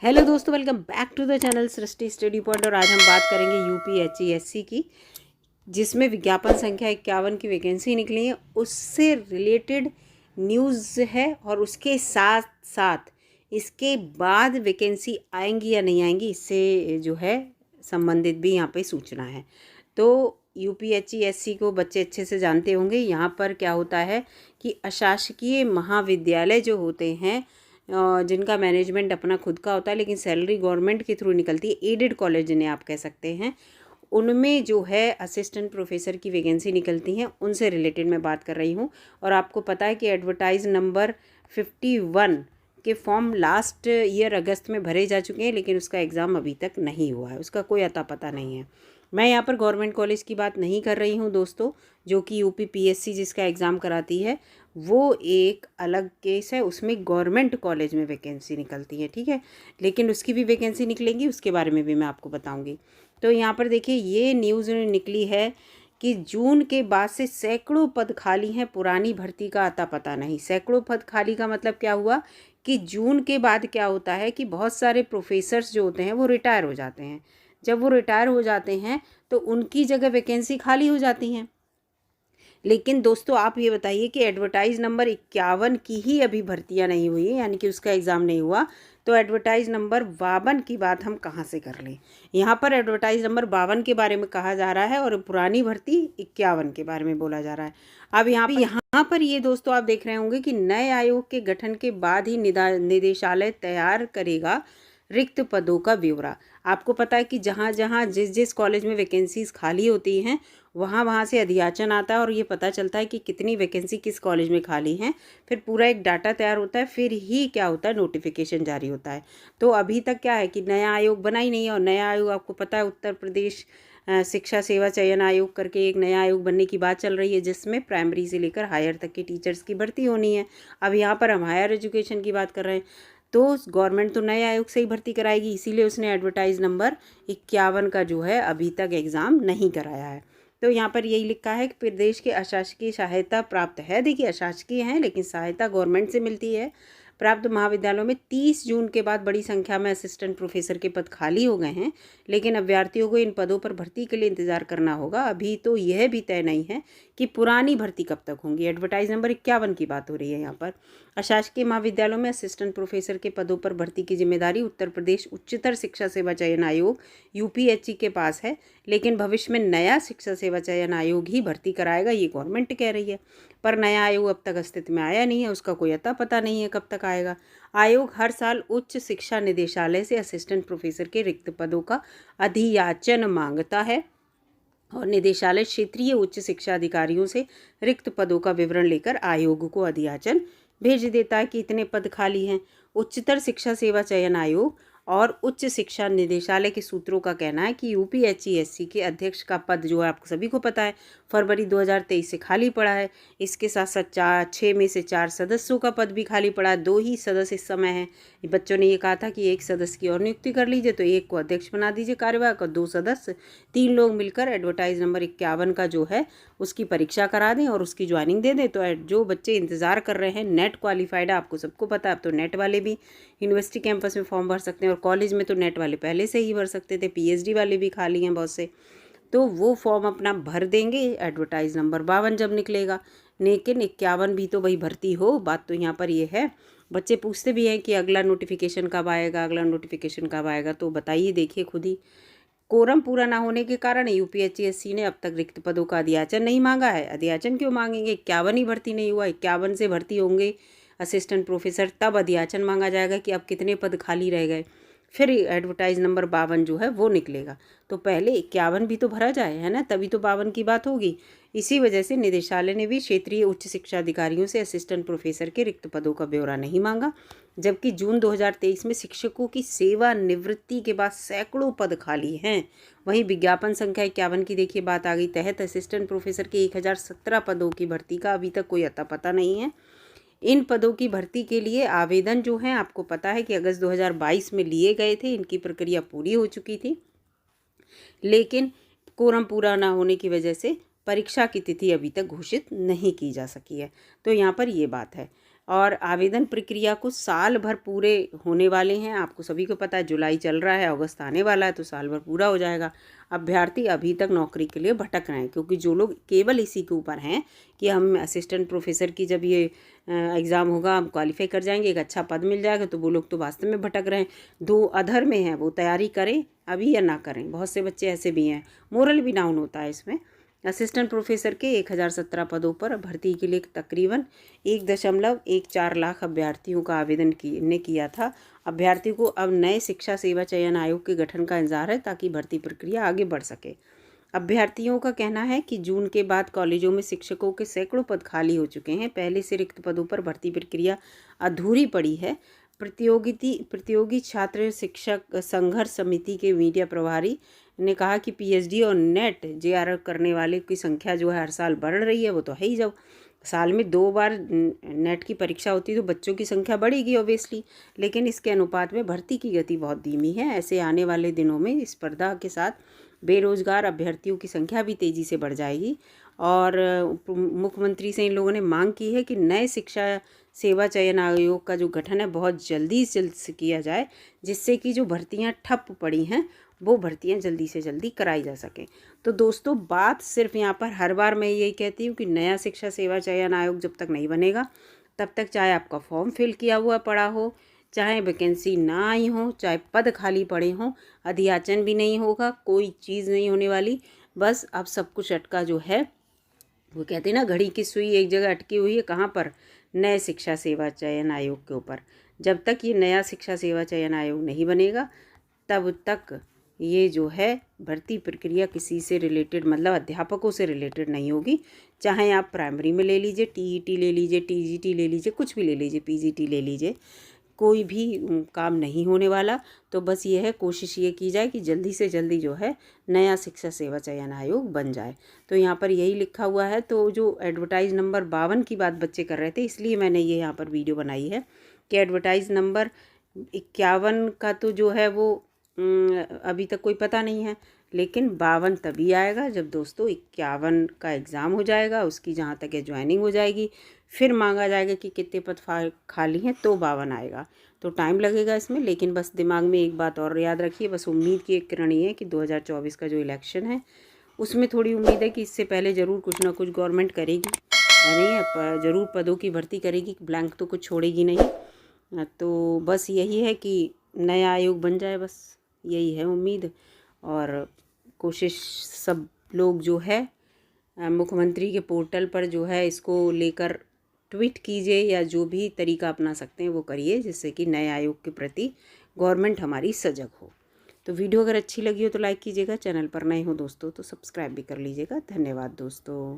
Hello दोस्तों, welcome back to the channel Srishti study point. और आज हम बात करेंगे यूपीएचईएससी की, जिसमें विज्ञापन संख्या 51 की वैकेंसी निकली है, उससे रिलेटेड न्यूज़ है। और उसके साथ साथ इसके बाद वैकेंसी आएंगी या नहीं आएंगी, इससे जो है संबंधित भी यहाँ पे सूचना है। तो यूपीएचईएससी को बच्चे अच्छे से जानते होंगे। यहाँ पर क्या होता है कि अशासकीय महाविद्यालय जो होते हैं, जिनका मैनेजमेंट अपना खुद का होता है लेकिन सैलरी गवर्नमेंट के थ्रू निकलती है, एडेड कॉलेज जिन्हें आप कह सकते हैं, उनमें जो है असिस्टेंट प्रोफेसर की वैकेंसी निकलती हैं, उनसे रिलेटेड मैं बात कर रही हूँ। और आपको पता है कि एडवर्टाइज नंबर 51 के फॉर्म लास्ट ईयर अगस्त में भरे जा चुके हैं, लेकिन उसका एग्ज़ाम अभी तक नहीं हुआ है, उसका कोई अता पता नहीं है। मैं यहाँ पर गवर्नमेंट कॉलेज की बात नहीं कर रही हूँ दोस्तों, जो कि यूपी पीएससी जिसका एग्ज़ाम कराती है, वो एक अलग केस है। उसमें गवर्नमेंट कॉलेज में वैकेंसी निकलती है, ठीक है, लेकिन उसकी भी वैकेंसी निकलेंगी, उसके बारे में भी मैं आपको बताऊंगी। तो यहाँ पर देखिए, ये न्यूज़ निकली है कि जून के बाद से सैकड़ों पद खाली हैं, पुरानी भर्ती का अता पता नहीं। सैकड़ों पद खाली का मतलब क्या हुआ कि जून के बाद क्या होता है कि बहुत सारे प्रोफेसर्स जो होते हैं वो रिटायर हो जाते हैं। जब वो रिटायर हो जाते हैं तो उनकी जगह वैकेंसी खाली हो जाती हैं। लेकिन दोस्तों, आप ये बताइए कि एडवर्टाइज नंबर 51 की ही अभी भर्तियां नहीं हुई, यानी कि उसका एग्ज़ाम नहीं हुआ, तो एडवर्टाइज नंबर 52 की बात हम कहाँ से कर लें। यहाँ पर एडवर्टाइज नंबर 52 के बारे में कहा जा रहा है और पुरानी भर्ती 51 के बारे में बोला जा रहा है। अब यहाँ पर ये दोस्तों आप देख रहे होंगे कि नए आयोग के गठन के बाद ही निदेशालय तैयार करेगा रिक्त पदों का ब्यौरा। आपको पता है कि जहाँ जहाँ जिस जिस कॉलेज में वैकेंसीज़ खाली होती हैं, वहाँ वहाँ से अधियाचन आता है और ये पता चलता है कि कितनी वैकेंसी किस कॉलेज में खाली हैं। फिर पूरा एक डाटा तैयार होता है, फिर ही क्या होता है, नोटिफिकेशन जारी होता है। तो अभी तक क्या है कि नया आयोग बना ही नहीं है। और नया आयोग आपको पता है, उत्तर प्रदेश शिक्षा सेवा चयन आयोग करके एक नया आयोग बनने की बात चल रही है, जिसमें प्राइमरी से लेकर हायर तक के टीचर्स की भर्ती होनी है। अब यहाँ पर हम हायर एजुकेशन की बात कर रहे हैं, तो गवर्नमेंट तो नए आयोग से ही भर्ती कराएगी, इसीलिए उसने एडवर्टाइज नंबर 51 का जो है अभी तक एग्ज़ाम नहीं कराया है। तो यहाँ पर यही लिखा है कि प्रदेश के अशासकीय सहायता प्राप्त है। देखिए, अशासकीय हैं लेकिन सहायता गवर्नमेंट से मिलती है। प्राप्त महाविद्यालयों में 30 जून के बाद बड़ी संख्या में असिस्टेंट प्रोफेसर के पद खाली हो गए हैं, लेकिन अभ्यर्थियों को इन पदों पर भर्ती के लिए इंतजार करना होगा। अभी तो यह भी तय नहीं है कि पुरानी भर्ती कब तक होंगी। एडवर्टाइज नंबर 51 की बात हो रही है यहाँ पर। अशासकीय महाविद्यालयों में असिस्टेंट प्रोफेसर के पदों पर भर्ती की जिम्मेदारी उत्तर प्रदेश उच्चतर शिक्षा सेवा चयन आयोग यूपीएचई के पास है, लेकिन भविष्य में नया शिक्षा सेवा चयन आयोग ही भर्ती कराएगा, ये गवर्नमेंट कह रही है। पर नया आयोग अब तक अस्तित्व में आया नहीं है, उसका कोई अता पता नहीं है कब तक आएगा। आयोग हर साल उच्च शिक्षा निदेशालय से असिस्टेंट प्रोफेसर के रिक्त पदों का अधियाचन मांगता है और निदेशालय क्षेत्रीय उच्च शिक्षा अधिकारियों से रिक्त पदों का विवरण लेकर आयोग को अधियाचन भेज देता है कि इतने पद खाली हैं। उच्चतर शिक्षा सेवा चयन आयोग और उच्च शिक्षा निदेशालय के सूत्रों का कहना है कि यूपीएचईएससी के अध्यक्ष का पद जो है, आपको सभी को पता है, फरवरी 2023 से खाली पड़ा है। इसके साथ साथ 6 में से 4 सदस्यों का पद भी खाली पड़ा है। 2 ही सदस्य इस समय हैं। बच्चों ने ये कहा था कि एक सदस्य की और नियुक्ति कर लीजिए, तो एक को अध्यक्ष बना दीजिए कार्यवाहक और 2 सदस्य, 3 लोग मिलकर एडवर्टाइज नंबर 51 का जो है उसकी परीक्षा करा दें और उसकी ज्वाइनिंग दे दें। तो जो बच्चे इंतज़ार कर रहे हैं, नेट क्वालिफाइड है, आपको सबको पता है, अब तो नेट वाले भी यूनिवर्सिटी कैंपस में फॉर्म भर सकते हैं, और कॉलेज में तो नेट वाले पहले से ही भर सकते थे, पीएचडी वाले भी खाली हैं बहुत से, तो वो फॉर्म अपना भर देंगे एडवर्टाइज नंबर 52 जब निकलेगा। लेकिन 51 भी तो भाई भर्ती हो, बात तो यहाँ पर ये है। बच्चे पूछते भी हैं कि अगला नोटिफिकेशन कब आएगा, अगला नोटिफिकेशन कब आएगा, तो बताइए, देखिए खुद ही। कोरम पूरा ना होने के कारण यूपीएचईएससी ने अब तक रिक्त पदों का अधियाचन नहीं मांगा है। अधियाचन क्यों मांगेंगे, 51 ही भर्ती नहीं हुआ, 51 से भर्ती होंगे असिस्टेंट प्रोफेसर, तब अधियाचन मांगा जाएगा कि अब कितने पद खाली रह गए, फिर एडवर्टाइज नंबर 52 जो है वो निकलेगा। तो पहले 51 भी तो भरा जाए, है ना, तभी तो 52 की बात होगी। इसी वजह से निदेशालय ने भी क्षेत्रीय उच्च शिक्षा अधिकारियों से असिस्टेंट प्रोफेसर के रिक्त पदों का ब्यौरा नहीं मांगा, जबकि जून 2023 में शिक्षकों की सेवा निवृत्ति के बाद सैकड़ों पद खाली हैं। वहीं विज्ञापन संख्या 51 की देखिए बात आ गई, तहत असिस्टेंट प्रोफेसर के 1017 पदों की भर्ती का अभी तक कोई अता पता नहीं है। इन पदों की भर्ती के लिए आवेदन जो हैं, आपको पता है कि अगस्त 2022 में लिए गए थे, इनकी प्रक्रिया पूरी हो चुकी थी, लेकिन कोरम पूरा ना होने की वजह से परीक्षा की तिथि अभी तक घोषित नहीं की जा सकी है। तो यहाँ पर ये बात है। और आवेदन प्रक्रिया को साल भर पूरे होने वाले हैं। आपको सभी को पता है जुलाई चल रहा है, अगस्त आने वाला है, तो साल भर पूरा हो जाएगा। अभ्यर्थी अभी तक नौकरी के लिए भटक रहे हैं, क्योंकि जो लोग केवल इसी के ऊपर हैं कि हम असिस्टेंट प्रोफेसर की जब ये एग्ज़ाम होगा हम क्वालिफाई कर जाएंगे, एक अच्छा पद मिल जाएगा, तो वो लोग तो वास्तव में भटक रहे हैं। दो अधर में हैं, वो तैयारी करें अभी या ना करें। बहुत से बच्चे ऐसे भी हैं, मोरल भी डाउन होता है इसमें। असिस्टेंट प्रोफेसर के 1017 पदों पर भर्ती के लिए तकरीबन 1.14 लाख अभ्यर्थियों का आवेदन किया था। अभ्यर्थी को अब नए शिक्षा सेवा चयन आयोग के गठन का इंतजार है, ताकि भर्ती प्रक्रिया आगे बढ़ सके। अभ्यर्थियों का कहना है कि जून के बाद कॉलेजों में शिक्षकों के सैकड़ों पद खाली हो चुके हैं। पहले से रिक्त पदों पर भर्ती प्रक्रिया अधूरी पड़ी है। प्रतियोगी छात्र शिक्षक संघर्ष समिति के मीडिया प्रभारी ने कहा कि पीएचडी और नेट जेआरएफ करने वाले की संख्या जो है हर साल बढ़ रही है। वो तो है ही, जब साल में 2 बार नेट की परीक्षा होती है तो बच्चों की संख्या बढ़ेगी ऑब्वियसली, लेकिन इसके अनुपात में भर्ती की गति बहुत धीमी है। ऐसे आने वाले दिनों में स्पर्धा के साथ बेरोजगार अभ्यर्थियों की संख्या भी तेज़ी से बढ़ जाएगी। और मुख्यमंत्री से इन लोगों ने मांग की है कि नए शिक्षा सेवा चयन आयोग का जो गठन है बहुत जल्दी से किया जाए, जिससे कि जो भर्तियां ठप पड़ी हैं वो भर्तियां जल्दी से जल्दी कराई जा सकें। तो दोस्तों, बात सिर्फ यहाँ पर हर बार मैं यही कहती हूँ कि नया शिक्षा सेवा चयन आयोग जब तक नहीं बनेगा तब तक चाहे आपका फॉर्म फिल किया हुआ पड़ा हो, चाहे वैकेंसी ना आई हो, चाहे पद खाली पड़े हों, अध्याचन भी नहीं होगा, कोई चीज़ नहीं होने वाली। बस अब सब कुछ अटका जो है, वो कहते हैं ना, घड़ी की सुई एक जगह अटकी हुई है, कहाँ पर? नए शिक्षा सेवा चयन आयोग के ऊपर। जब तक ये नया शिक्षा सेवा चयन आयोग नहीं बनेगा तब तक ये जो है भर्ती प्रक्रिया किसी से रिलेटेड, मतलब अध्यापकों से रिलेटेड नहीं होगी। चाहे आप प्राइमरी में ले लीजिए, टीईटी ले लीजिए, टीजीटी ले लीजिए, कुछ भी ले लीजिए, पीजीटी ले लीजिए, कोई भी काम नहीं होने वाला। तो बस ये है, कोशिश ये की जाए कि जल्दी से जल्दी जो है नया शिक्षा सेवा चयन आयोग बन जाए। तो यहाँ पर यही लिखा हुआ है। तो जो एडवर्टाइज नंबर 52 की बात बच्चे कर रहे थे, इसलिए मैंने ये यहाँ पर वीडियो बनाई है कि एडवर्टाइज नंबर 51 का तो जो है वो अभी तक कोई पता नहीं है, लेकिन 52 तभी आएगा जब दोस्तों 51 का एग्ज़ाम हो जाएगा, उसकी जहाँ तक है ज्वाइनिंग हो जाएगी, फिर मांगा जाएगा कि कितने पद खाली हैं, तो 52 आएगा। तो टाइम लगेगा इसमें, लेकिन बस दिमाग में एक बात और याद रखिए, बस उम्मीद की एक किरण ये है कि 2024 का जो इलेक्शन है उसमें थोड़ी उम्मीद है कि इससे पहले ज़रूर कुछ ना कुछ गवर्नमेंट करेगी, नहीं ज़रूर पदों की भर्ती करेगी, ब्लैंक तो कुछ छोड़ेगी नहीं। तो बस यही है कि नया आयोग बन जाए, बस यही है उम्मीद। और कोशिश सब लोग जो है मुख्यमंत्री के पोर्टल पर जो है इसको लेकर ट्वीट कीजिए, या जो भी तरीका अपना सकते हैं वो करिए, जिससे कि नए आयोग के प्रति गवर्नमेंट हमारी सजग हो। तो वीडियो अगर अच्छी लगी हो तो लाइक कीजिएगा, चैनल पर नए हो दोस्तों तो सब्सक्राइब भी कर लीजिएगा। धन्यवाद दोस्तों।